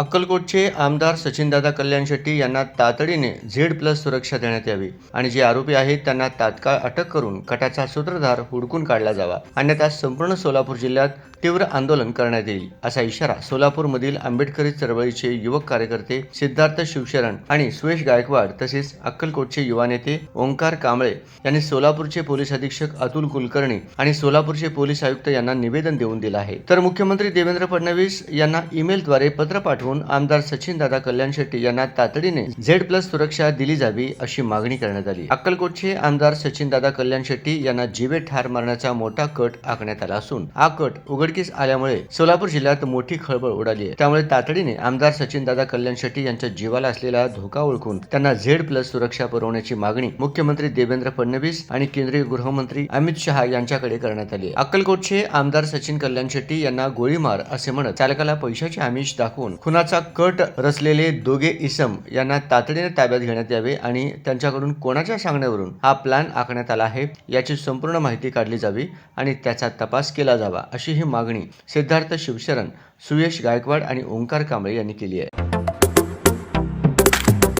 अक्कलकोटचे आमदार सचिनदादा कल्याण शेट्टी यांना तातडीने झेड+ सुरक्षा देण्यात यावी आणि जे आरोपी आहेत त्यांना तात्काळ अटक करून कटाचा सूत्रधार हुडकून काढला जावा, अन्यथा संपूर्ण सोलापूर जिल्ह्यात तीव्र आंदोलन करण्यात येईल, असा इशारा सोलापूरमधील आंबेडकरी चळवळीचे युवक कार्यकर्ते सिद्धार्थ शिवशरण आणि सुयश गायकवाड तसेच अक्कलकोटचे युवा नेते ओंकार कांबळे यांनी सोलापूरचे पोलीस अधीक्षक अतुल कुलकर्णी आणि सोलापूरचे पोलीस आयुक्त यांना निवेदन देऊन दिलं आहे। तर मुख्यमंत्री देवेंद्र फडणवीस यांना ईमेलद्वारे पत्र पाठवून आमदार सचिनदादा कल्याण शेट्टी यांना तातडीने झेड+ सुरक्षा दिली जावी अशी मागणी करण्यात आली। अक्कलकोटचे आमदार सचिनदादा कल्याण शेट्टी यांना जीवे ठार मारण्याचा मोठा कट आखण्यात आला असून हा कट उघडकीस आल्यामुळे सोलापूर जिल्ह्यात मोठी खळबळ उडाली आहे। त्यामुळे तातडीने आमदार सचिनदादा कल्याण शेट्टी यांच्या जीवाला असलेला धोका ओळखून त्यांना झेड+ सुरक्षा पुरवण्याची मागणी मुख्यमंत्री देवेंद्र फडणवीस आणि केंद्रीय गृहमंत्री अमित शहा यांच्याकडे करण्यात आली आहे। अक्कलकोटचे आमदार सचिन कल्याण शेट्टी यांना गोळीमार असे म्हणत चालकाला पैशाचे आमिष दाखवून खुनाचा कट रचलेले दोघे इसम यांना तातडीने ताब्यात घेण्यात यावे आणि त्यांच्याकडून कोणाच्या सांगण्यावरून हा प्लॅन आखण्यात आला आहे याची संपूर्ण माहिती काढली जावी आणि त्याचा तपास केला जावा, अशी ही मागणी सिद्धार्थ शिवशरण, सुयश गायकवाड आणि ओंकार कांबळे यांनी केली आहे।